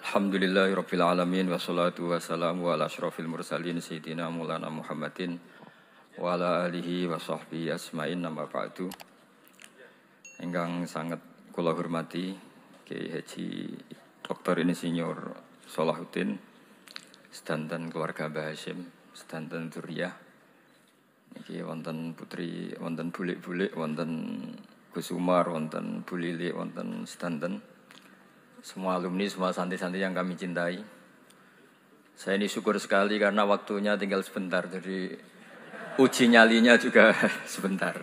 Alhamdulillahirabbil alamin wassalatu wassalamu ala asyrofil mursalin sayyidina Maulana Muhammadin wa ala alihi wa sahbihi asma'in nama ba'du. Ingkang sangat kula hormati Kiai Haji Dr. Insinyur Salahuddin sedanten keluarga Mbah Hasyim, sedanten dzurriyyah. Niki wonten putri, wonten bulik-bulik, wonten Gus Umar, wonten Bu Lili, wonten sedanten semua alumni, semua santri-santri yang kami cintai. Saya ini syukur sekali karena waktunya tinggal sebentar, jadi uji nyalinya juga sebentar.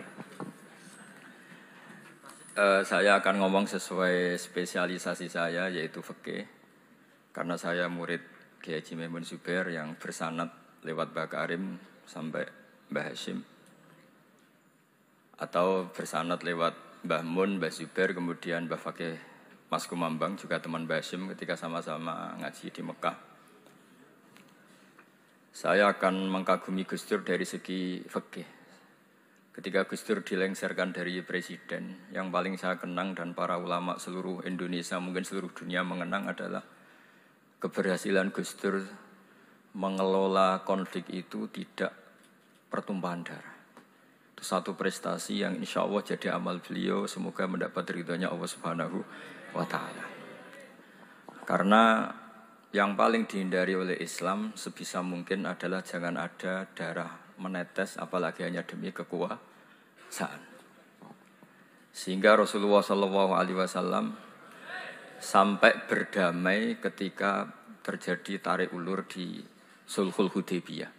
Saya akan ngomong sesuai spesialisasi saya, yaitu fikih. Karena saya murid Kiai Haji Maimun Zubair yang bersanad lewat Mbah Karim sampai Mbah Hasyim, atau bersanad lewat Mbah Mun, Mbah Zubair, kemudian Mbah Fakih Mas Kumambang, juga teman Mbah Hasyim ketika sama-sama ngaji di Mekah. Saya akan mengkagumi Gus Dur dari segi fikih. Ketika Gus Dur dilengsarkan dari presiden, yang paling saya kenang dan para ulama seluruh Indonesia, mungkin seluruh dunia mengenang adalah keberhasilan Gus Dur mengelola konflik itu tidak pertumpahan darah. Itu satu prestasi yang insya Allah jadi amal beliau, semoga mendapat ridhonya Allah Subhanahu wa ta'ala. Karena yang paling dihindari oleh Islam sebisa mungkin adalah jangan ada darah menetes, apalagi hanya demi kekuasaan. Sehingga Rasulullah SAW sampai berdamai ketika terjadi tarik ulur di Sulhul Hudaybiyah.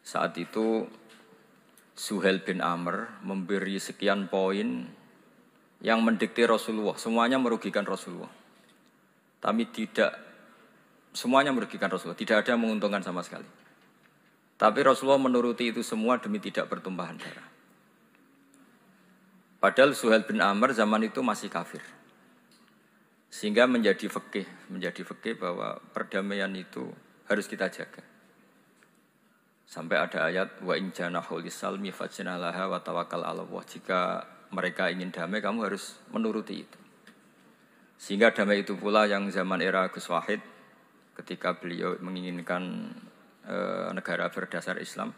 Saat itu Suhail bin Amr memberi sekian poin yang mendikte Rasulullah, semuanya merugikan Rasulullah. Tapi semuanya merugikan Rasulullah, tidak ada yang menguntungkan sama sekali. Tapi Rasulullah menuruti itu semua demi tidak pertumpahan darah. Padahal Suhail bin Amr zaman itu masih kafir. Sehingga menjadi fikih bahwa perdamaian itu harus kita jaga. Sampai ada ayat wa in janahu lisalmi fajnah laha wa tawakkal 'ala Allah. Jika mereka ingin damai, kamu harus menuruti itu. Sehingga damai itu pula yang zaman era Gus Wahid, ketika beliau menginginkan negara berdasar Islam,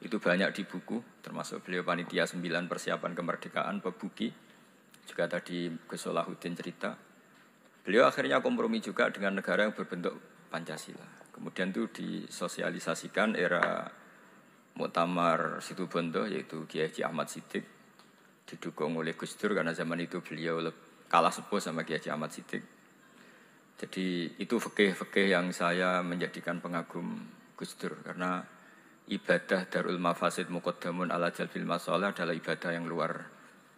itu banyak di buku, termasuk beliau panitia 9 persiapan kemerdekaan, Pebuki, juga tadi Gus Salahuddin cerita. Beliau akhirnya kompromi juga dengan negara yang berbentuk Pancasila. Kemudian itu disosialisasikan era Muktamar Situbondo, yaitu Kiai Haji Ahmad Siddiq, didukung oleh Gus Dur karena zaman itu beliau kalah sepuh sama Kiai Haji Ahmad Siddiq. Jadi itu fikih yang saya menjadikan pengagum Gus Dur, karena ibadah Darul Mafasid Muqaddamun ala Jalbil Masalah adalah ibadah yang luar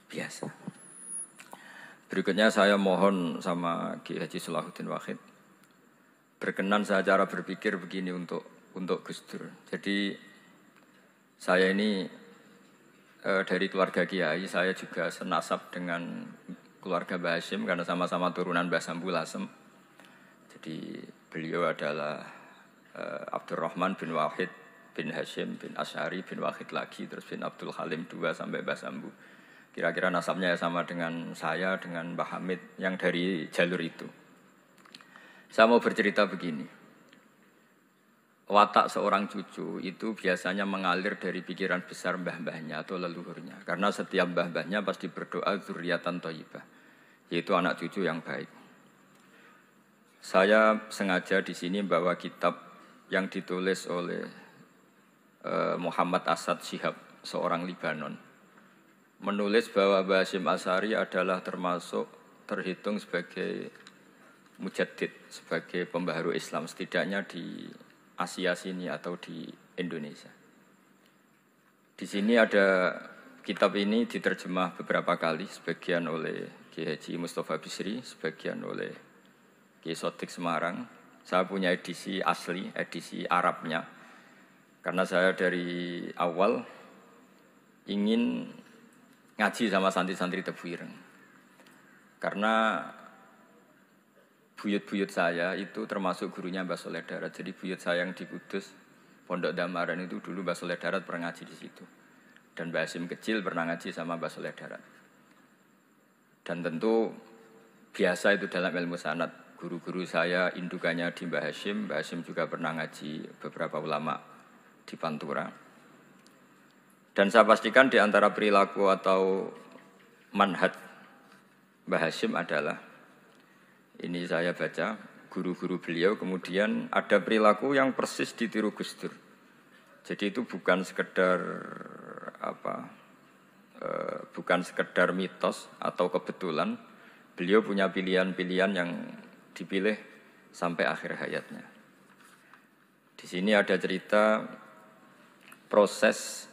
biasa. Berikutnya saya mohon sama Kiai Haji Salahuddin Wahid berkenan saya cara berpikir begini untuk Gus Dur. Jadi saya ini dari keluarga Kiai, saya juga senasab dengan keluarga Mbah Hasyim karena sama-sama turunan Mbah Sambul Lasem. Jadi beliau adalah Abdurrahman bin Wahid bin Hasyim bin Asy'ari bin Wahid lagi, terus bin Abdul Halim 2 sampai Mbah Sambu. Kira-kira nasabnya sama dengan saya, dengan Mbah Hamid yang dari jalur itu. Saya mau bercerita begini. Watak seorang cucu itu biasanya mengalir dari pikiran besar mbah-mbahnya atau leluhurnya. Karena setiap mbah-mbahnya pasti berdoa dzurriyyatan thayyibah, yaitu anak cucu yang baik. Saya sengaja di sini bawa kitab yang ditulis oleh Muhammad Asad Shihab, seorang Libanon. Menulis bahwa Mbah Hasyim Asy'ari adalah terhitung sebagai mujaddid, sebagai pembaharu Islam, setidaknya di Asia sini atau di Indonesia. Di sini ada kitab ini diterjemah beberapa kali, sebagian oleh Kiai Haji Mustafa Bisri, sebagian oleh Kiai Sodik Semarang. Saya punya edisi asli, edisi Arabnya, karena saya dari awal ingin ngaji sama santri-santri Tebu Ireng. Karena buyut-buyut saya itu termasuk gurunya Mbah Soleh Darat. Jadi buyut saya yang di Kudus, Pondok Damaran itu dulu Mbah Soleh Darat pernah ngaji di situ. Dan Mbah Hasyim kecil pernah ngaji sama Mbah Soleh Darat. Dan tentu biasa itu dalam ilmu sanad. guru-guru saya indukannya di Mbah Hashim juga pernah ngaji beberapa ulama di Pantura. Dan saya pastikan di antara perilaku atau manhaj Mbah Hashim adalah, ini saya baca, guru-guru beliau kemudian ada perilaku yang persis ditiru Gus Dur. Jadi itu bukan sekedar bukan sekedar mitos atau kebetulan, beliau punya pilihan-pilihan yang dipilih sampai akhir hayatnya. Di sini ada cerita proses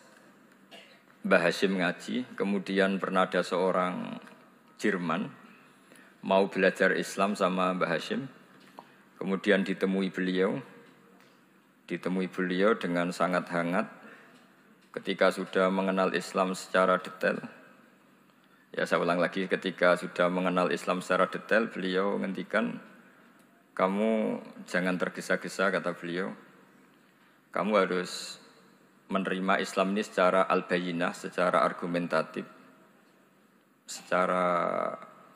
Mbah Hashim ngaji, kemudian pernah ada seorang Jerman mau belajar Islam sama Mbah Hashim, kemudian ditemui beliau dengan sangat hangat ketika sudah mengenal Islam secara detail. Ya saya ulang lagi, ketika sudah mengenal Islam secara detail, beliau ngendikan, kamu jangan tergesa-gesa, kata beliau. Kamu harus menerima Islam ini secara al-bayyinah, secara argumentatif, secara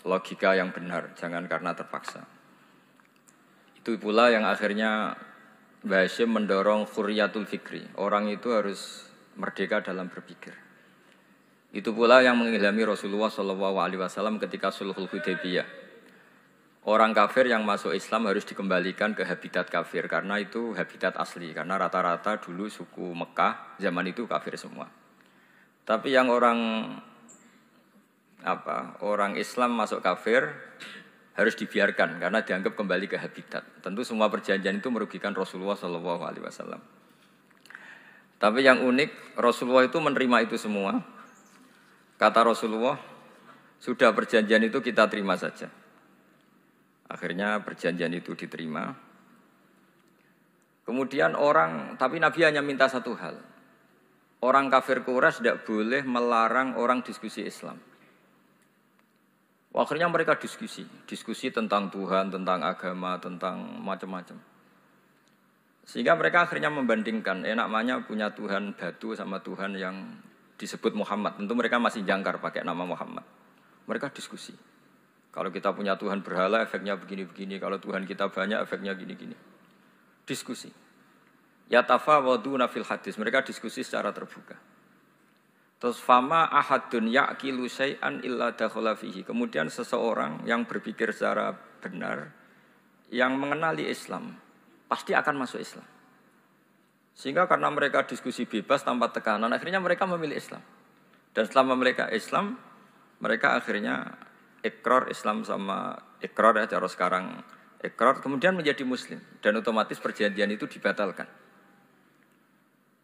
logika yang benar, jangan karena terpaksa. Itu pula yang akhirnya Mbah Hashim mendorong khuriyatul fikri. Orang itu harus merdeka dalam berpikir. Itu pula yang mengilhami Rasulullah SAW ketika Sulhul Hudaybiyah. Orang kafir yang masuk Islam harus dikembalikan ke habitat kafir karena itu habitat asli. Karena rata-rata dulu suku Mekah zaman itu kafir semua. Tapi yang orang Islam masuk kafir harus dibiarkan karena dianggap kembali ke habitat. Tentu semua perjanjian itu merugikan Rasulullah SAW. Tapi yang unik, Rasulullah itu menerima itu semua. Kata Rasulullah, sudah perjanjian itu kita terima saja. Akhirnya perjanjian itu diterima. Kemudian tapi Nabi hanya minta satu hal. Orang kafir Quraisy tidak boleh melarang orang diskusi Islam. Akhirnya mereka diskusi tentang Tuhan, tentang agama, tentang macam-macam. Sehingga mereka akhirnya membandingkan, enaknya punya Tuhan batu sama Tuhan yang disebut Muhammad. Tentu mereka masih jangkar pakai nama Muhammad. Mereka diskusi. Kalau kita punya Tuhan berhala, efeknya begini-begini. Kalau Tuhan kita banyak, efeknya gini-gini. Diskusi. Yatafawaduna fil hadis. Mereka diskusi secara terbuka. Terus fama ahadun ya'kilu syai'an illa dakhala fihi. Kemudian seseorang yang berpikir secara benar, yang mengenali Islam, pasti akan masuk Islam. Sehingga karena mereka diskusi bebas tanpa tekanan, akhirnya mereka memilih Islam. Dan setelah mereka Islam, mereka akhirnya ikrar Islam sama ikrar ya cara sekarang ikrar, kemudian menjadi Muslim. Dan otomatis perjanjian itu dibatalkan.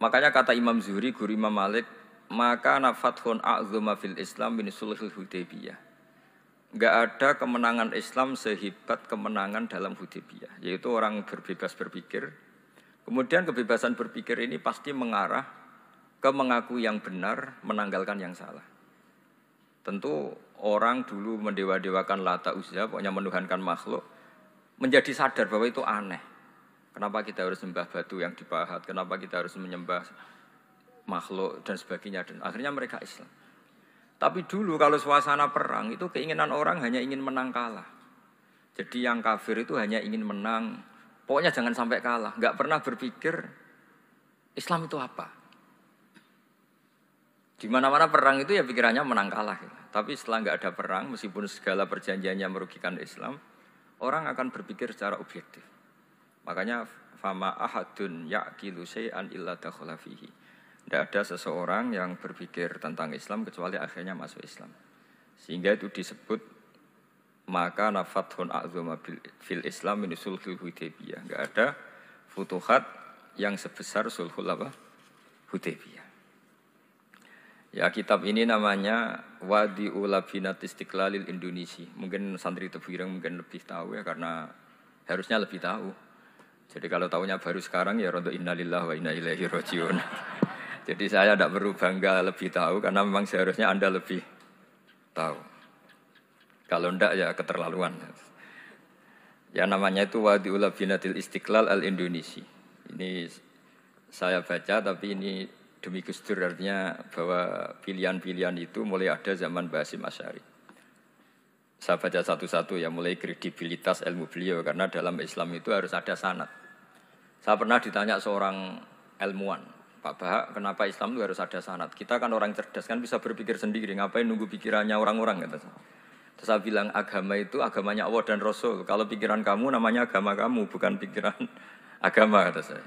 Makanya kata Imam Zuhri, guru Imam Malik, maka nafathun a'zuma fil Islam min sulhul Hudaybiyah. Enggak ada kemenangan Islam sehebat kemenangan dalam Hudaybiyah, yaitu orang berbebas berpikir. Kemudian kebebasan berpikir ini pasti mengarah ke mengaku yang benar, menanggalkan yang salah. Tentu orang dulu mendewa-dewakan Lata Uzza, pokoknya menuhankan makhluk, menjadi sadar bahwa itu aneh. Kenapa kita harus sembah batu yang dipahat? Kenapa kita harus menyembah makhluk dan sebagainya? Dan akhirnya mereka Islam. Tapi dulu kalau suasana perang itu keinginan orang hanya ingin menang kalah. Jadi yang kafir itu hanya ingin menang. Pokoknya jangan sampai kalah. Enggak pernah berpikir Islam itu apa. Di mana-mana perang itu ya pikirannya menang kalah. Tapi setelah enggak ada perang, meskipun segala perjanjiannya merugikan Islam, orang akan berpikir secara objektif. Makanya fama ahadun yaqilu syai'an illa dakhala fihi. Tidak ada seseorang yang berpikir tentang Islam kecuali akhirnya masuk Islam. Sehingga itu disebut maka nafathun a'zuma fil Islam min sulhul Hudaybiyah. Enggak ada futuhat yang sebesar sulhul Hudaybiyah. Ya kitab ini namanya Wadi'ul Labinat Istiqlalil Indonesia. Mungkin santri Tebuireng mungkin lebih tahu ya karena harusnya lebih tahu. Jadi kalau tahunya baru sekarang ya rondo innalillahi wa inna ilaihi rajiun. Jadi saya tidak perlu bangga lebih tahu karena memang seharusnya Anda lebih tahu. Kalau tidak ya keterlaluan. Ya namanya itu Wadi'ul Labinatil Istiqlal al-Indonesia. Ini saya baca tapi ini demi Gus Dur, artinya bahwa pilihan-pilihan itu mulai ada zaman Mbah Hasyim Asy'ari. Saya baca satu-satu ya, mulai kredibilitas ilmu beliau, karena dalam Islam itu harus ada sanad. Saya pernah ditanya seorang ilmuwan, Pak Bahak, kenapa Islam itu harus ada sanad? Kita kan orang cerdas, kan bisa berpikir sendiri, ngapain nunggu pikirannya orang-orang? Gitu. Terus saya bilang, agama itu agamanya Allah dan Rasul. Kalau pikiran kamu namanya agama kamu, bukan pikiran agama, kata saya.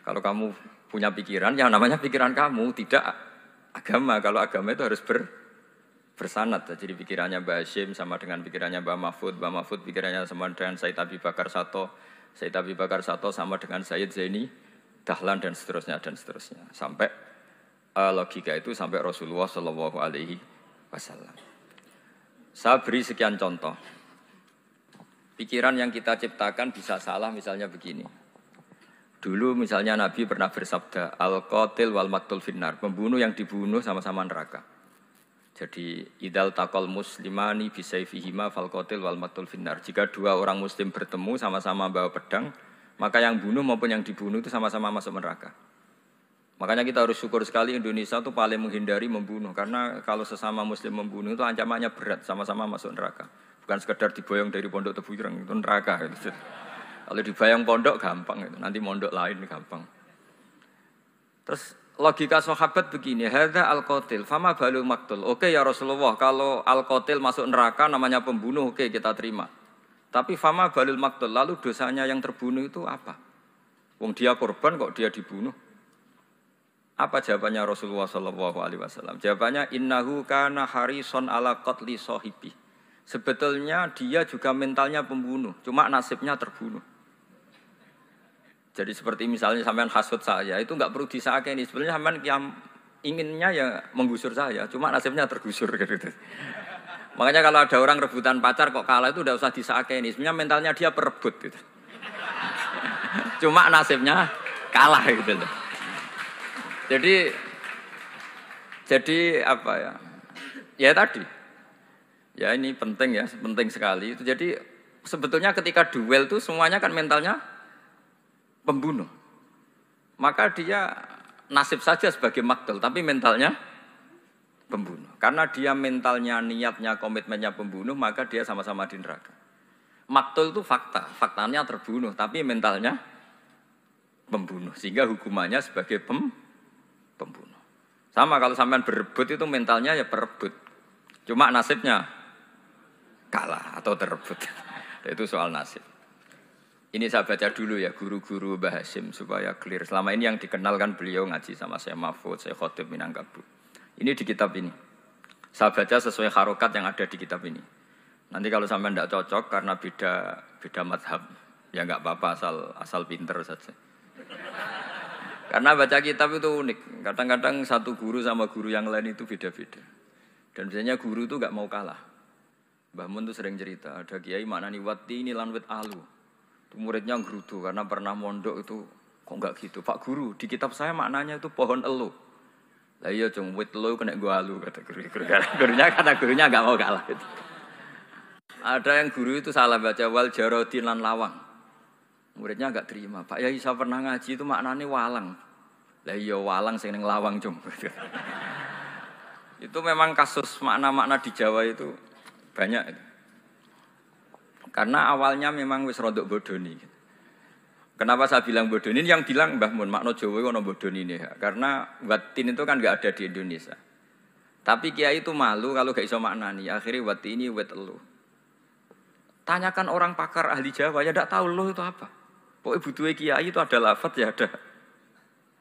Kalau kamu punya pikiran, yang namanya pikiran kamu, tidak agama. Kalau agama itu harus bersanad. Jadi pikirannya Mbah Hashim sama dengan pikirannya Mbah Mahfud pikirannya sama dengan Said Abi Bakar Sato sama dengan Sayyid Zaini Dahlan dan seterusnya. Sampai logika itu sampai Rasulullah Shallallahu Alaihi Wasallam. Saya beri sekian contoh. Pikiran yang kita ciptakan bisa salah, misalnya begini. Dulu misalnya Nabi pernah bersabda, al-qatil wal maqtul finnar, pembunuh yang dibunuh sama-sama neraka. Jadi idal taqal muslimani bisayfihima fal qatil wal maqtul finnar. Jika dua orang muslim bertemu sama-sama bawa pedang, maka yang bunuh maupun yang dibunuh itu sama-sama masuk neraka. Makanya kita harus syukur sekali Indonesia itu paling menghindari membunuh, karena kalau sesama muslim membunuh itu ancamannya berat, sama-sama masuk neraka. Bukan sekedar diboyong dari pondok Tebu Ireng, itu neraka gitu. Kalau dibayang pondok gampang gitu, nanti pondok lain gampang. Terus logika sahabat begini, hadza al-qatil fama balul maqtul. Oke ya Rasulullah, kalau al-qatil masuk neraka namanya pembunuh, oke kita terima. Tapi fama balul maqtul, lalu dosanya yang terbunuh itu apa? Wong dia korban kok dia dibunuh? Apa jawabannya Rasulullah sallallahu alaihi wasallam? Jawabannya innahu kana harison ala qatli sahibi. Sebetulnya dia juga mentalnya pembunuh, cuma nasibnya terbunuh. Jadi seperti misalnya sampean hasut saya, itu enggak perlu disakeni. Sebenarnya sampean yang inginnya ya menggusur saya, cuma nasibnya tergusur gitu. Makanya kalau ada orang rebutan pacar kok kalah itu udah usah disakeni. Sebenarnya mentalnya dia perebut gitu. Cuma nasibnya kalah gitu loh. Jadi apa ya? Ya tadi. Ya ini penting ya, penting sekali. Itu jadi sebetulnya ketika duel itu semuanya kan mentalnya pembunuh. Maka dia nasib saja sebagai maktul, tapi mentalnya pembunuh. Karena dia mentalnya, niatnya, komitmennya pembunuh, maka dia sama-sama di neraka. Maktul itu fakta, faktanya terbunuh, tapi mentalnya pembunuh. Sehingga hukumannya sebagai pembunuh. Sama kalau sampean berebut itu mentalnya ya perebut. Cuma nasibnya kalah atau terebut. Itu soal nasib. Ini saya baca dulu ya guru-guru Mbah Hashim supaya clear. Selama ini yang dikenalkan beliau ngaji sama saya Mahfud, saya Khotib Minangkabau. Ini di kitab ini. Saya baca sesuai harokat yang ada di kitab ini. Nanti kalau sampai tidak cocok karena beda madhab, ya nggak apa-apa asal pinter saja. Karena baca kitab itu unik. Kadang-kadang satu guru sama guru yang lain itu beda-beda. Dan biasanya guru itu nggak mau kalah. Mbah Mun itu sering cerita, ada kiai maknani wati ini lan wit alu. Itu muridnya gerutu karena pernah mondok itu kok enggak gitu. Pak guru, di kitab saya maknanya itu pohon elu. Lah iya cung wit elu kena gua alu kata guru. Gurunya enggak mau kalah gitu. Ada yang guru itu salah baca wal jarodin lan lawang. Muridnya enggak terima. Pak Yai saya pernah ngaji itu maknanya walang. Lah iya walang sing ning lawang cung. Itu memang kasus makna-makna di Jawa itu banyak itu. Karena awalnya memang wis rodok bodoni. Kenapa saya bilang bodoni? Ini yang bilang Mbah Mun, makna Jawa ono bodoni ini. Karena watin itu kan enggak ada di Indonesia. Tapi kiai itu malu kalau gak iso maknani. Akhirnya wati ini wet elu. Tanyakan orang pakar ahli Jawa, ya enggak tahu lo itu apa. Pokoknya butuhnya kiai itu ada lafaz ya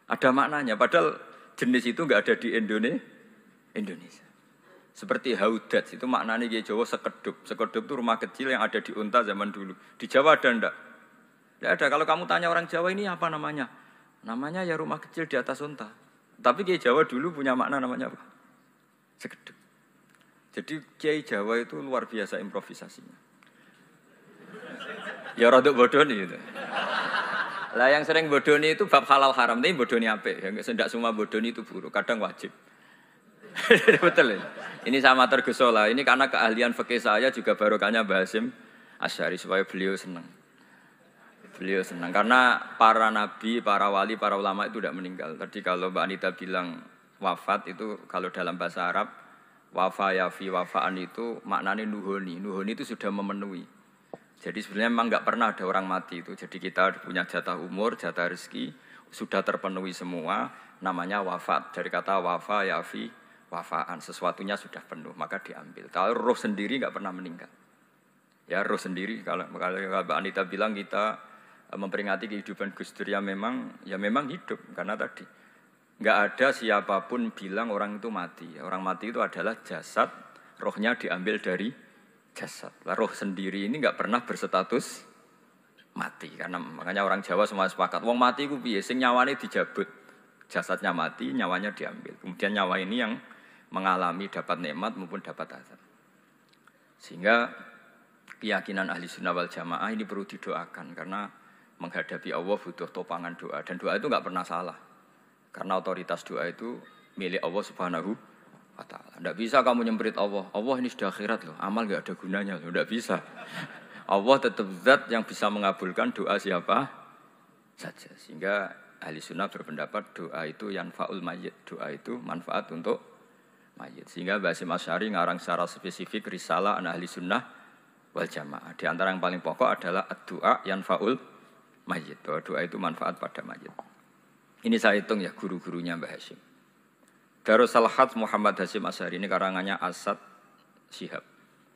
ada maknanya. Padahal jenis itu enggak ada di Indonesia. Seperti haudat, itu maknanya Kiai Jawa sekedup. Sekedup itu rumah kecil yang ada di unta zaman dulu. Di Jawa ada enggak? Tidak ada. Kalau kamu tanya orang Jawa ini apa namanya? Namanya ya rumah kecil di atas unta. Tapi Kiai Jawa dulu punya makna namanya apa? Sekedup. Jadi Kiai Jawa itu luar biasa improvisasinya. Ya rodok bodoni itu. Lah yang sering bodoni itu bab halal haram, tapi bodoni apik. Yang tidak semua bodoni itu buruk, kadang wajib. Betul ya? Ini sama tergesola. Ini karena keahlian fikih saya juga barokahnya Mbah Hashim Asy'ari supaya beliau senang. Beliau senang karena para nabi, para wali, para ulama itu tidak meninggal. Tadi kalau Mbak Anita bilang wafat itu kalau dalam bahasa Arab Wafa yafi wafaan itu maknanya nuhoni. Nuhoni itu sudah memenuhi. Jadi sebenarnya memang nggak pernah ada orang mati itu. Jadi kita punya jatah umur, jatah rezeki sudah terpenuhi semua. Namanya wafat. Dari kata wafa yafi wafaan, sesuatunya sudah penuh maka diambil. Kalau roh sendiri nggak pernah meninggal. Ya roh sendiri kalau Mbak Anita bilang kita memperingati kehidupan Gus Dur ya memang hidup karena tadi nggak ada siapapun bilang orang itu mati. Orang mati itu adalah jasad, rohnya diambil dari jasad. Roh sendiri ini nggak pernah berstatus mati karena makanya orang Jawa semua sepakat. Wong mati ku piye? Sing nyawane dijabut, jasadnya mati, nyawanya diambil. Kemudian nyawa ini yang mengalami dapat nikmat maupun dapat azab. Sehingga keyakinan ahli sunnah wal jamaah ini perlu didoakan karena menghadapi Allah butuh topangan doa dan doa itu nggak pernah salah. Karena otoritas doa itu milik Allah Subhanahu wa Ta'ala. Tidak bisa kamu nyemprit Allah. Allah ini sudah akhirat loh. Amal nggak ada gunanya loh. Tidak bisa. Allah tetap zat yang bisa mengabulkan doa siapa saja. Sehingga ahli sunnah berpendapat doa itu yanfa'ul mayyit. Doa itu manfaat untuk mayyit. Sehingga Basim Asy'ari ngarang secara spesifik risalah an ahli sunnah wal jamaah. Di antara yang paling pokok adalah doa yanfa'ul mayyit. Doa itu manfaat pada mayyit. Ini saya hitung ya guru-gurunya Mbah Hasyim. Darus Salhat Muhammad Hasyim Asy'ari ini karangannya Asad Syihab,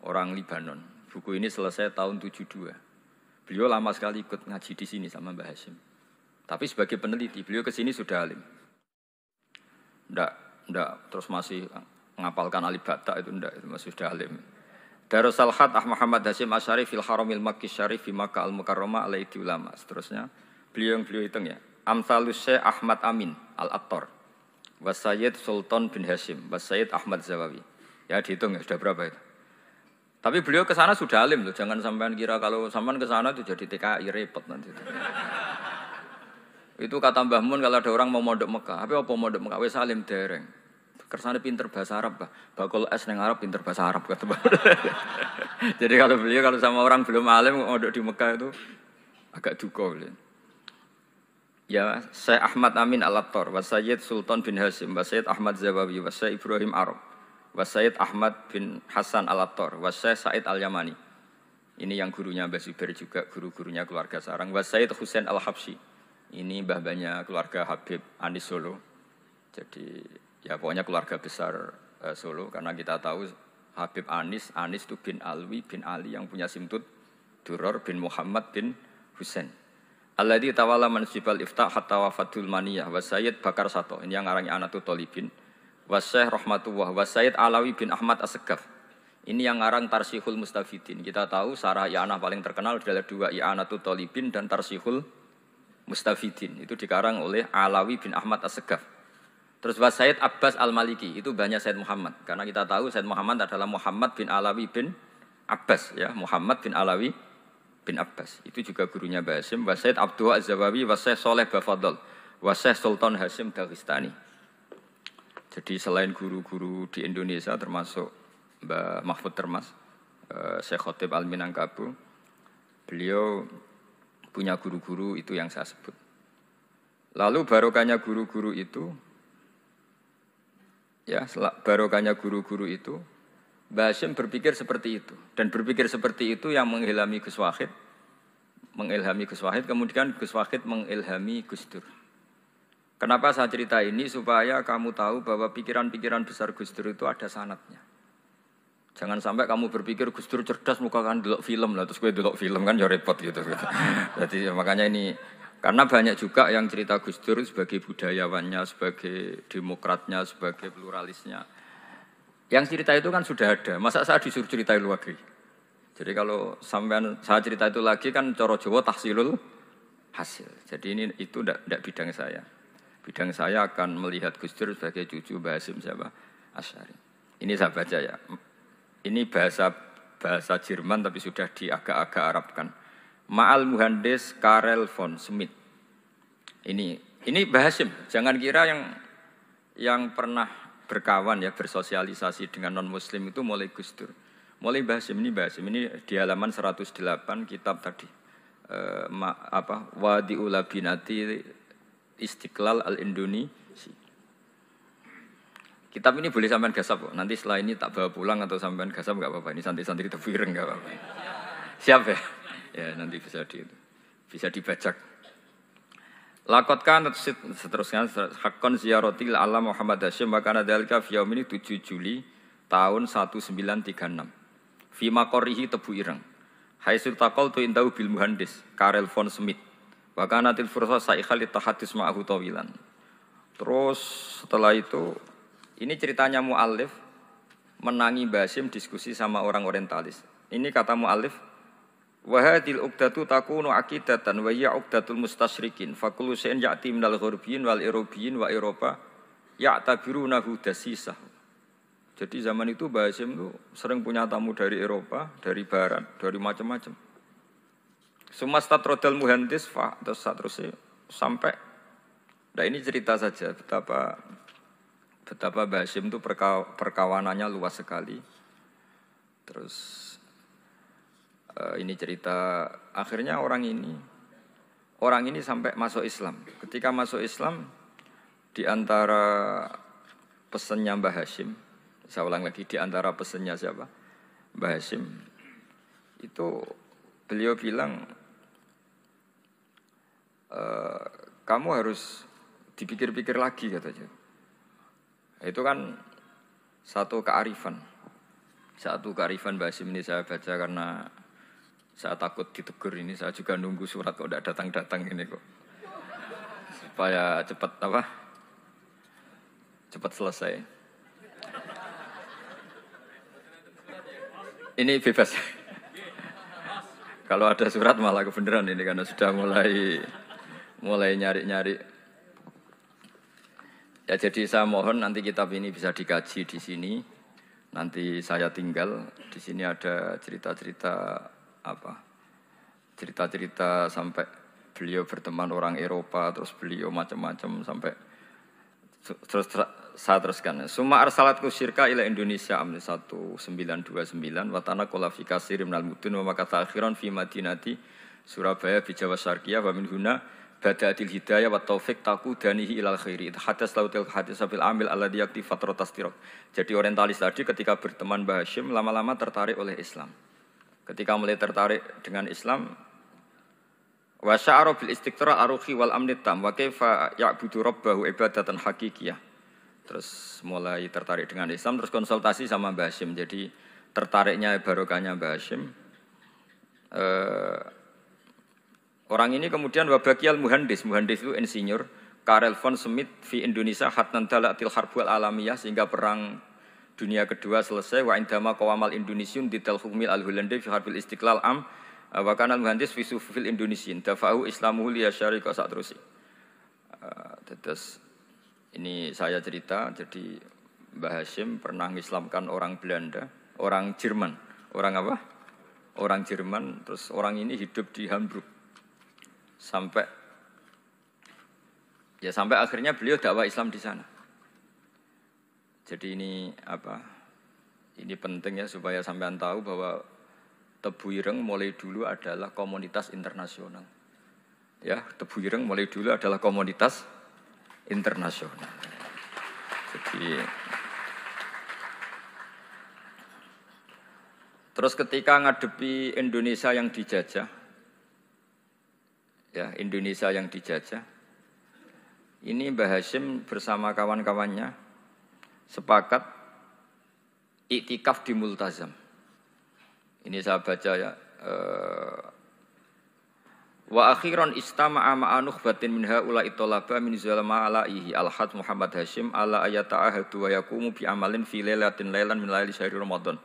orang Libanon. Buku ini selesai tahun 72. Beliau lama sekali ikut ngaji di sini sama Mbah Hasyim. Tapi sebagai peneliti, beliau ke sini sudah alim. Ndak terus masih ngapalkan alif bata itu masih sudah alim. Darus Salhat Muhammad Hasyim Asy'ari fil Haramil Makki Syarif fi Makkah Al-Mukarramah alaihi ulama. Seterusnya beliau hitung ya. Amsalus Syekh Ahmad Amin Al-Attar wa Sayyid Sultan bin Hasyim wa Sayyid Ahmad Zawawi. Ya dihitung ya sudah berapa itu. Tapi beliau ke sana sudah alim loh. Jangan sampean kira kalau sampean ke sana itu jadi TKI repot nanti. Itu kata Mbah Mun kalau ada orang mau mondok Mekah. Apa mondok Mekah wis alim dereng. Kersane pinter bahasa Arab, bakul es nang Arab pinter bahasa Arab kata Mbah. Jadi kalau beliau kalau sama orang belum alim mondok di Mekah itu agak duka beliau. Ya, Syekh Ahmad Amin Al-Attar, wa Sayyid Sultan bin Hasyim, wa Sayyid Ahmad Zawawi, wa Syekh Ibrahim Arab, wa Sayyid Ahmad bin Hasan Al-Attar, wa Syekh Said Al-Yamani. Ini yang gurunya Mbah Zubair juga, guru-gurunya keluarga sarang. Wa Sayyid Husain Al-Habsyi. Ini mbah-mbahnya keluarga Habib Anis Solo. Jadi, ya pokoknya keluarga besar Solo. Karena kita tahu Habib Anis itu bin Alwi, bin Ali yang punya simtud Duror bin Muhammad bin Husain. Alladzi tawalla mansibal iftah hatta wafatul maniyah wa Sayyid Bakar Sato. Ini yang ngarangnya Anatul Thalibin. Wa Syekh Rahmatullah wa Sayyid Alawi bin Ahmad As-Segaf. Ini yang ngarang Tarsihul Mustafidin. Kita tahu sarah i'anah paling terkenal adalah dua I'anatul Thalibin dan Tarsihul Mustafidin. Itu dikarang oleh Alawi bin Ahmad As-Segaf. Terus wa Sayyid Abbas Al-Maliki. Itu banyak Sayyid Muhammad. Karena kita tahu Sayyid Muhammad adalah Muhammad bin Alawi bin Abbas. Ya, Muhammad bin Alawi bin Abbas. Itu juga gurunya Mbah Hasyim. Wa Sayyid Abdul Az-Zawawi wa Syekh Saleh Bafadl. Wa Syekh Sultan Hasyim Daghestani. Jadi selain guru-guru di Indonesia termasuk Mbah Mahfud Termas, Syekh Khotib Al-Minangkabu, beliau punya guru-guru itu yang saya sebut. Lalu barokahnya guru-guru itu, ya barokahnya guru-guru itu, Mbah Hasyim berpikir seperti itu. Dan berpikir seperti itu yang mengilhami Gus Wahid, kemudian Gus Wahid mengilhami Gus Dur. Kenapa saya cerita ini? Supaya kamu tahu bahwa pikiran-pikiran besar Gus Dur itu ada sanadnya. Jangan sampai kamu berpikir Gus Dur cerdas muka kan delok film lah, terus gue delok film kan ya repot gitu. Jadi makanya ini, karena banyak juga yang cerita Gus Dur sebagai budayawannya, sebagai demokratnya, sebagai pluralisnya. Yang cerita itu kan sudah ada, masa saya disuruh cerita itu lagi? Jadi kalau sampean saya cerita itu lagi kan coro Jawa tahsilul hasil. Jadi ini itu tidak bidang saya. Bidang saya akan melihat Gus Dur sebagai cucu Mbah Hasyim siapa? Asy'ari. Ini saya baca ya. Ini bahasa Jerman tapi sudah diagak-agak Arabkan. Ma'al Muhandis Karel von Schmidt. Ini Mbah Hasyim. Jangan kira yang pernah berkawan ya, bersosialisasi dengan non-muslim itu mulai Gus Dur. Mulai Mbah Hasyim ini di halaman 108 kitab tadi. Wadi'ul Labinati Istiqlal Al-Indonesi. Kitab ini boleh sampean gasap kok. Nanti setelah ini tak bawa pulang atau sampean gasap enggak apa-apa. Ini santri-santri tebu ireng enggak apa-apa. Siap ya? Ya nanti bisa dibajak. Lakot kan seterusnya hakon ziarati alam Muhammad Hasyim makana dalika fi yaumini 7 Juli tahun 1936. Fi maqorihi tebu ireng. Haitsu taqaltu indahu bil muhandis Karel von Smith. Wa kanatil fursa saikhal tahadus ma'ahu tawilan. Terus setelah itu ini ceritanya mu'allif menangi Mbah Hasyim diskusi sama orang orientalis. Ini kata mu'allif, wa hadhil uqdatu takunu aqidatan wa hiya uqdatul mustasyrikin fa kullu shay'in ya'ti minal ghurbiyin wal irobiyyin wa Eropa ya'tabirunahu dasisah. Jadi zaman itu Mbah Hasyim itu sering punya tamu dari Eropa, dari barat, dari macam-macam. Sumastatrodal muhandis fa terus sampai. Nah ini cerita saja betapa Mbah Hasyim itu perkawanannya luas sekali. Terus ini cerita akhirnya orang ini sampai masuk Islam. Ketika masuk Islam di antara pesannya Mbah Hasyim, saya ulang lagi di antara pesannya siapa? Mbah Hasyim itu beliau bilang kamu harus dipikir-pikir lagi katanya. Itu kan satu kearifan Mbah Hasyim ini saya baca karena saya takut ditegur ini. Saya juga nunggu surat kok tidak datang-datang ini kok. Supaya cepat selesai. Ini bebas. Kalau ada surat malah kebenaran ini karena sudah mulai nyari-nyari. Ya jadi saya mohon nanti kitab ini bisa dikaji di sini. Nanti saya tinggal di sini ada cerita-cerita sampai beliau berteman orang Eropa, terus beliau macam-macam sampai terus saya teruskan. Summa arsalatku syirka ila Indonesia amni 1929 watana qala fi kasir minal mudun wa makata akhiran fi madinati Surabaya bi Jawa Syarqiyah wa min huna bada'atil hidayah wa taufiq taqudanihi ilal khairi. Hadas lautil hadis fil amil alladhi yakti fatratas tiraq. Jadi orientalis tadi ketika berteman Mbah Hasyim lama-lama tertarik oleh Islam. Ketika mulai tertarik dengan Islam wa sya'ara bil istiqra aruhi wal amni tam wa kaifa ya'budu rabbahu ibadatan haqiqiyah. Terus mulai tertarik dengan Islam terus konsultasi sama Mbah Hasyim. Jadi tertariknya barokahnya Mbah Hasyim orang ini kemudian wabakiyal muhandis itu insinyur Karel von Smith fi Indonesia hatnan dalatil harbul alamiyah sehingga perang dunia kedua selesai wa indama qawamal Indonesiun didal hukmil al-Hollande fi harbil istiqlal am wa kana muhandis fi sufil Indonesian dafa'u islamuhu li yasyari ka sakterusi. Terus ini saya cerita jadi Mbah Hasyim pernah mengislamkan orang Belanda, orang Jerman. Orang apa? Orang Jerman, terus orang ini hidup di Hamburg. Sampai akhirnya beliau dakwah Islam di sana. Jadi ini Ini penting ya supaya sampean tahu bahwa Tebu Ireng mulai dulu adalah komunitas internasional. Ya, Tebu Ireng mulai dulu adalah komunitas internasional. Jadi terus ketika ngadepi Indonesia yang dijajah, ini Mbah Hasyim bersama kawan-kawannya sepakat iktikaf di Multazam. Ini saya baca ya. Wa akhiran istama'a ma'a nukhbatin min haula'i talaba min zalama alaihi al-had Muhammad Hasyim ala ayata'ahadu wa yaqumu bi amalin fi lailatin lailan min laili syahri Ramadan.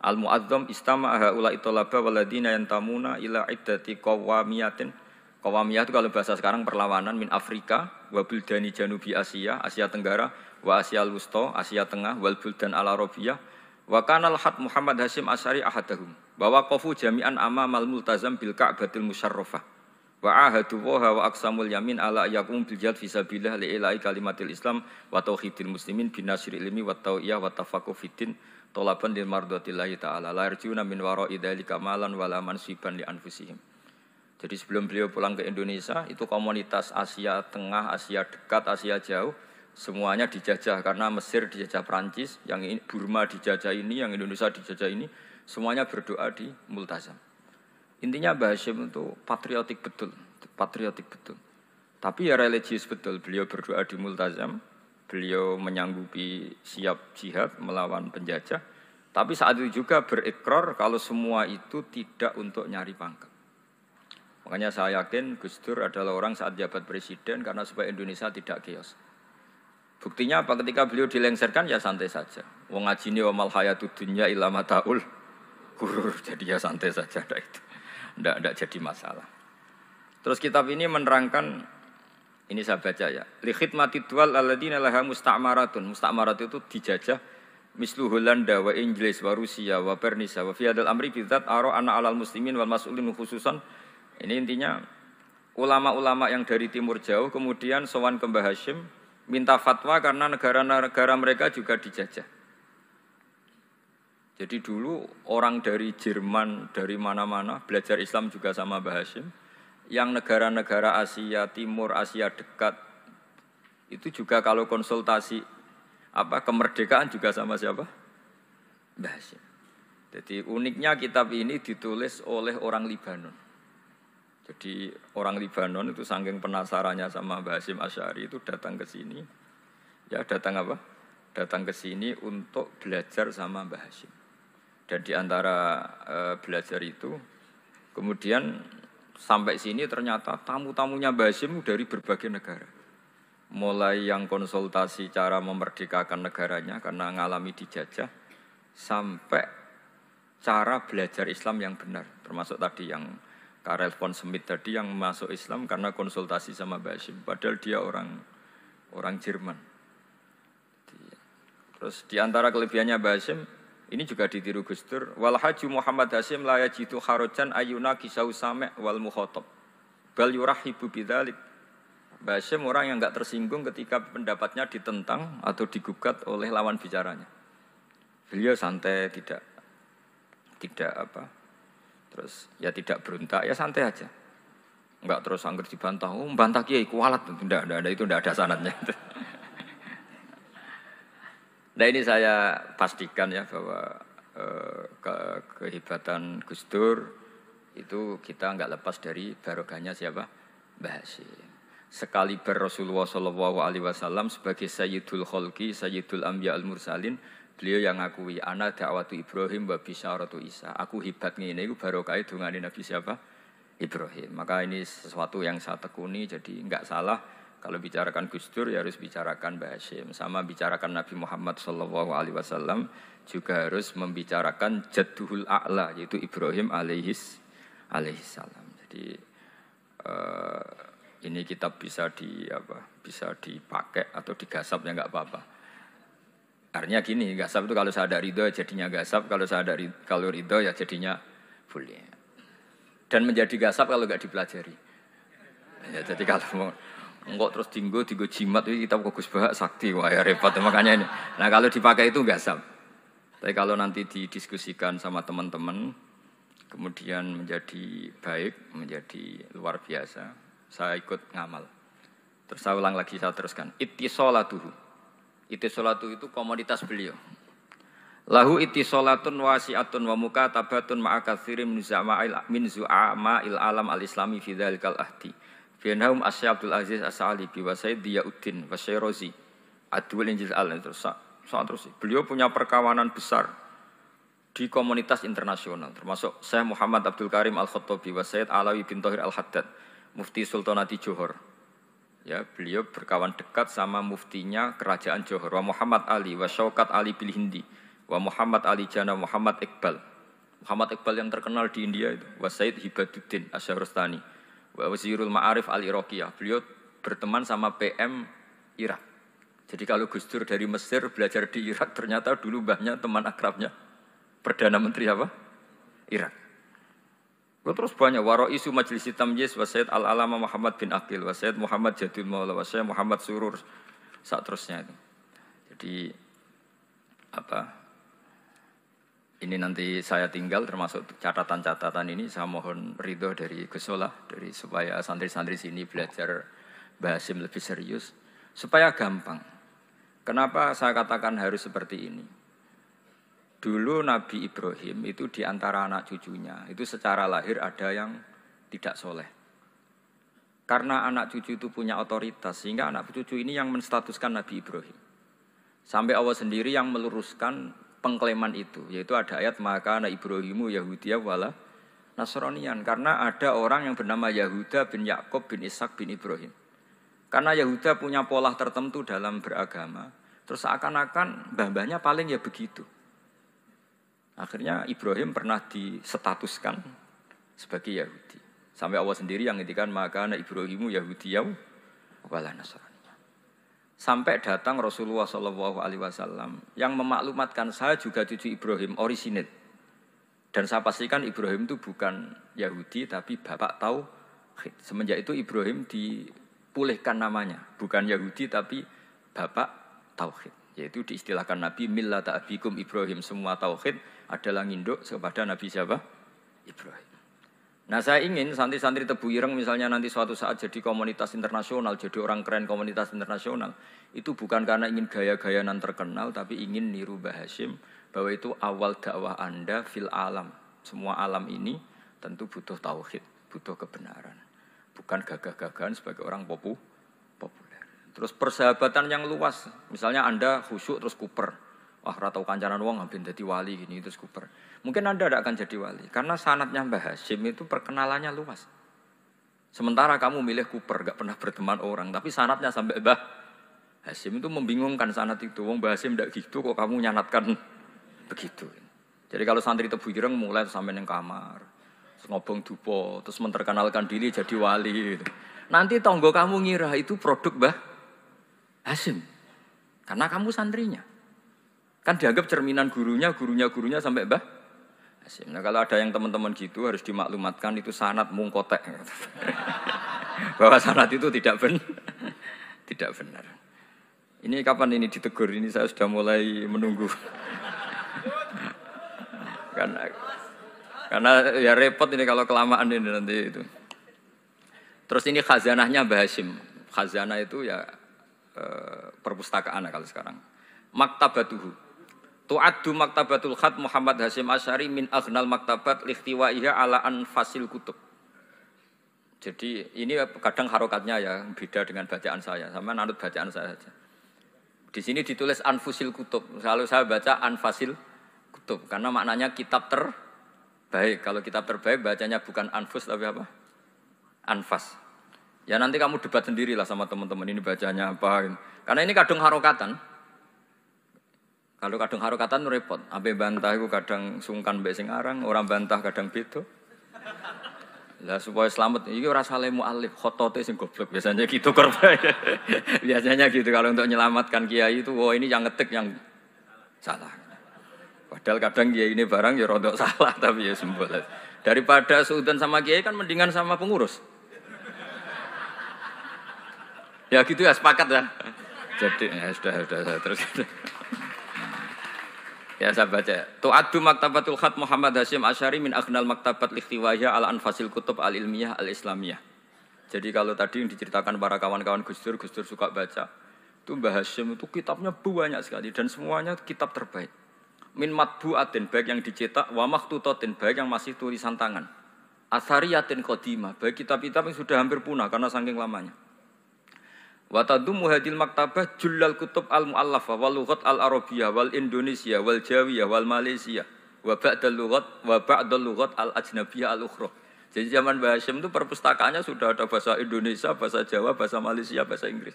Al-mu'azzam istama'a haula'i talaba waladina yantamuna ila iddati qawamiyatin. Qawamiyah itu kalau bahasa sekarang perlawanan min Afrika wa buldani janubi Asia, Asia Tenggara, wa Asia Wusta, Asia Tengah, wal buldan al-Arabiyah. Wa kana al-had Muhammad Hasyim Asy'ari ahadahum. Wa waqafu jami'an amamal multazam bil Ka'batil Musyarrafah. Wa ahadu wa aqsamul yamin ala yakum bil jihad fi sabilillah li ilahi kalimatil Islam wa tauhidil muslimin bin nasril ilmi wa tau'iyah wa tafaqquh fiddin talaban lil mardatillahi ta'ala la yarjuna min wara'i dzalika malan wala mansiban li anfusihim. Jadi sebelum beliau pulang ke Indonesia itu komunitas Asia Tengah, Asia Dekat, Asia Jauh Semuanya dijajah karena Mesir dijajah Prancis, yang ini, Burma dijajah ini, yang Indonesia dijajah ini, semuanya berdoa di Multazam. Intinya Mbah Hashim itu patriotik betul. Tapi ya religius betul. Beliau berdoa di Multazam, beliau menyanggupi siap jihad melawan penjajah. Tapi saat itu juga berikrar kalau semua itu tidak untuk nyari pangkat. Makanya saya yakin Gus Dur adalah orang saat jabat presiden karena supaya Indonesia tidak chaos. Buktinya apa? Ketika beliau dilengsarkan ya santai saja. Wong ngajine wa mal hayatud dunya illa mataul ghurur. Jadi ya santai saja itu. Enggak jadi masalah. Terus kitab ini menerangkan, ini saya baca ya. Li khidmatid duwal alladziina laha musta'maratun. Musta'marat itu dijajah mislu Holanda wa Inggris wa Rusia wa Pernisa wa fi hadzal amri bidzat ara ana 'alal muslimin wal mas'ulin khususan. Ini intinya ulama-ulama yang dari timur jauh kemudian sowan ke Mbah Hashim minta fatwa karena negara-negara mereka juga dijajah. Jadi dulu orang dari Jerman, dari mana-mana belajar Islam juga sama Mbah Hashim. Yang negara-negara Asia Timur, Asia dekat itu juga kalau konsultasi kemerdekaan juga sama siapa? Mbah Hashim. Jadi uniknya kitab ini ditulis oleh orang Libanon. Jadi orang Libanon itu saking penasarannya sama Mbah Hashim Asy'ari itu datang ke sini. Ya datang apa? Datang ke sini untuk belajar sama Mbah Hashim. Dan di antara belajar itu kemudian sampai sini ternyata tamu-tamunya Mbah Hashim dari berbagai negara. Mulai yang konsultasi cara memerdekakan negaranya karena ngalami dijajah sampai cara belajar Islam yang benar. Termasuk tadi yang Karel von Schmidt tadi yang masuk Islam karena konsultasi sama Mbah Hashim. Padahal dia orang Jerman. Terus di antara kelebihannya Mbah Hashim, ini juga ditiru Gus Dur. Wal haju Muhammad Hashim la yajidu kharajan ayuna kisau sami' wal mukhatab. Bal yurahibu bidzalik. Mbah Hashim orang yang enggak tersinggung ketika pendapatnya ditentang atau digugat oleh lawan bicaranya. Beliau santai, tidak terus ya tidak berontak, ya santai aja. Enggak terus angger dibantah, membantah kiai kualat, enggak itu enggak ada sanadnya. Nah ini saya pastikan ya bahwa kehebatan Gus Dur itu kita enggak lepas dari barokahnya siapa? Mbah Hashim. Sekaliber Rasulullah SAW sebagai Sayyidul Khalqi, Sayyidul Anbiya al-Mursalin, beliau yang ngakui ana da'watu Ibrahim wa bisyaratu Isa. Aku hebat ngene iku barokah dungane Nabi siapa? Ibrahim. Maka ini sesuatu yang saya tekuni, jadi enggak salah kalau bicarakan Gus Dur ya harus bicarakan Mbah Hashim. Sama bicarakan Nabi Muhammad SAW juga harus membicarakan Jadduhul A'la yaitu Ibrahim alaihissalam. Jadi ini kitab bisa dipakai atau digasap ya enggak apa-apa. Artinya gini, gasap itu kalau saya ada ridho jadinya gasap, kalau ridho ya jadinya boleh. Dan menjadi gasap kalau enggak dipelajari. Ya, jadi kalau enggak terus tinggo jimat itu kita fokus bahak sakti, wah ya repot makanya ini. Nah kalau dipakai itu gasap. Tapi kalau nanti didiskusikan sama teman-teman, kemudian menjadi baik, menjadi luar biasa, saya ikut ngamal. Terus saya ulang lagi, saya teruskan. Ittisolatuhu. Ittisolatu itu komoditas beliau. Lahu ittisolatun wasi'atun wa mukatabatun ma'a katsirin min zu'ama'il alam al-islami fi dzalikal ahdi. Fianhum Asy Abdul Aziz As-Sa'alibi wa Sayyid Diyauddin wa Syairozi Adwul Injil terus. Beliau punya perkawanan besar di komunitas internasional termasuk Syekh Muhammad Abdul Karim Al-Khattabi wa Sayyid Alawi bin Thahir Al-Haddad Mufti Sultanati Johor. Ya, beliau berkawan dekat sama muftinya kerajaan Johor wa Muhammad Ali wa Syaukat Ali bil Hindi wa Muhammad Ali Jana Muhammad Iqbal. Muhammad Iqbal yang terkenal di India itu wa Sayyid Hibaduddin Asy-Syahrastani wa Wazirul Ma'arif Al-Iraqiyah. Beliau berteman sama PM Irak. Jadi kalau Gus Dur dari Mesir belajar di Irak ternyata dulu mbahnya teman akrabnya Perdana Menteri apa? Irak. Terus banyak waroisu Majlis Tamyiz wa Sayyid Al-Alama Muhammad bin Aqil wa Sayyid Muhammad Jadul Maula wa Sayyid Muhammad Surur saat terusnya itu. Jadi ini nanti saya tinggal termasuk catatan-catatan ini saya mohon ridho dari Gus Solah dari supaya santri-santri sini belajar Mbah Hashim lebih serius supaya gampang. Kenapa saya katakan harus seperti ini? Dulu Nabi Ibrahim itu di antara anak cucunya, itu secara lahir ada yang tidak soleh. Karena anak cucu itu punya otoritas, sehingga anak cucu ini yang menstatuskan Nabi Ibrahim. Sampai Allah sendiri yang meluruskan pengklaiman itu, yaitu ada ayat maka anak Ibrahimu Yahudiyah wala Nasranian. Karena ada orang yang bernama Yahuda bin Yakub bin Ishak bin Ibrahim. Karena Yahuda punya pola tertentu dalam beragama, terus seakan-akan mbah-mbahnya paling ya begitu. Akhirnya Ibrahim pernah disetatuskan sebagai Yahudi. Sampai Allah sendiri yang ngendikan maka anak Ibrahimu Yahudiyah wala Nasranian. Sampai datang Rasulullah SAW yang memaklumatkan saya juga cucu Ibrahim orisinil. Dan saya pastikan Ibrahim itu bukan Yahudi tapi bapak tauhid. Semenjak itu Ibrahim dipulihkan namanya, bukan Yahudi tapi bapak tauhid. Yaitu diistilahkan Nabi millata abikum Ibrahim, semua tauhid adalah nginduk kepada Nabi siapa? Ibrahim. Nah saya ingin santri-santri Tebu Ireng misalnya nanti suatu saat jadi komunitas internasional, jadi orang keren komunitas internasional, itu bukan karena ingin gaya-gayanan terkenal, tapi ingin niru Mbah Hasyim bahwa itu awal dakwah Anda fil alam. Semua alam ini tentu butuh tauhid, butuh kebenaran, bukan gagah-gagahan sebagai orang populer. Terus persahabatan yang luas, misalnya Anda khusyuk terus kuper. Wah, ratau kancanan wong hampir jadi wali gini terus kuper. Mungkin Anda tidak akan jadi wali karena sanadnya Mbah Hasyim itu perkenalannya luas. Sementara kamu milih kuper, gak pernah berteman orang, tapi sanadnya sampai Mbah Hasyim itu membingungkan sanad itu. Wong Mbah Hasyim tidak gitu kok kamu nyanatkan begitu. Jadi kalau santri Tebu Ireng mulai sampai neng kamar, terus ngobong dupo, terus menterkenalkan diri jadi wali. Gitu. Nanti tonggo kamu ngira itu produk Mbah Hasyim karena kamu santrinya. Kan dianggap cerminan gurunya sampai Mbah Hasyim. Nah kalau ada yang teman-teman gitu harus dimaklumatkan itu sanad mungkotek. Bahwa sanad itu tidak benar. Ini kapan ini ditegur? Ini saya sudah mulai menunggu. Karena ya repot ini kalau kelamaan ini nanti itu. Terus ini khazanahnya Mbah Hasyim. Khazanah itu ya perpustakaan kalau sekarang. Maktabatuhu. Tu'addu maktabatul khat Muhammad Hasyim Asy'ari min aghnal maktabat likhtiwaiha ala anfasil kutub. Jadi ini kadang harokatnya ya beda dengan bacaan saya. Sama nanut bacaan saya saja. Di sini ditulis anfusil kutub. Kalau saya baca anfasil kutub karena maknanya kitab terbaik. Kalau kitab terbaik bacanya bukan anfus tapi apa? Anfas. Ya nanti kamu debat sendirilah sama teman-teman ini bacanya apa. Karena ini kadang harokatan. Kalau kadang harokatan repot, abe bantah itu kadang sungkan mbek sing aran, orang bantah kadang beda. Lah supaya selamat, iki ora saleh mualif, khotote sing goblok biasanya gitu korban. Biasanya gitu kalau untuk menyelamatkan kiai itu, oh ini yang ngetik yang salah. Padahal kadang kiai ini barang ya rodok salah tapi ya sembol. Daripada suudan sama kiai kan mendingan sama pengurus. Ya gitu ya sepakat ya. Jadi ya sudah terus. Ya saya baca. Tu'addu maktabatul khat Muhammad Hasyim Asy'ari min aghnal maktabat likhtiwaiha ala anfasil kutub al-ilmiyah al-islamiyah. Jadi kalau tadi yang diceritakan para kawan-kawan Gus Dur suka baca. Itu Mbah Hasyim itu kitabnya banyak sekali dan semuanya kitab terbaik. Min matbu'atin baik yang dicetak wa makhtutatin baik yang masih tulisan tangan. Athariyatin qadimah baik kitab-kitab yang sudah hampir punah karena saking lamanya. Wa tadummu hadil maktabah jullal kutub al-mu'allafah wal lughat al-arabiyyah wal indonesia wal jawiyah wal malaysia wa ba'dal lughat al-ajnabiyyah al-ukhra. Jadi zaman Mbah Hasyim itu perpustakaannya sudah ada bahasa Indonesia, bahasa Jawa, bahasa Malaysia, bahasa Inggris.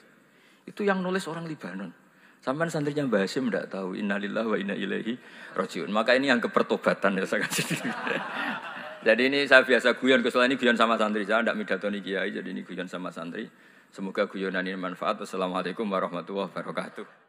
Itu yang nulis orang Libanon. Sampai santrinya Mbah Hasyim tidak tahu innalillahi wa inna ilaihi rajiun. Maka ini yang kepertobatan ya saya kasih. Jadi ini saya biasa guyon, kesulitan ini guyon sama santri. Saya tidak midatoni kiai, jadi ini guyon sama santri. Semoga guyonan ini manfaat. Wassalamualaikum warahmatullahi wabarakatuh.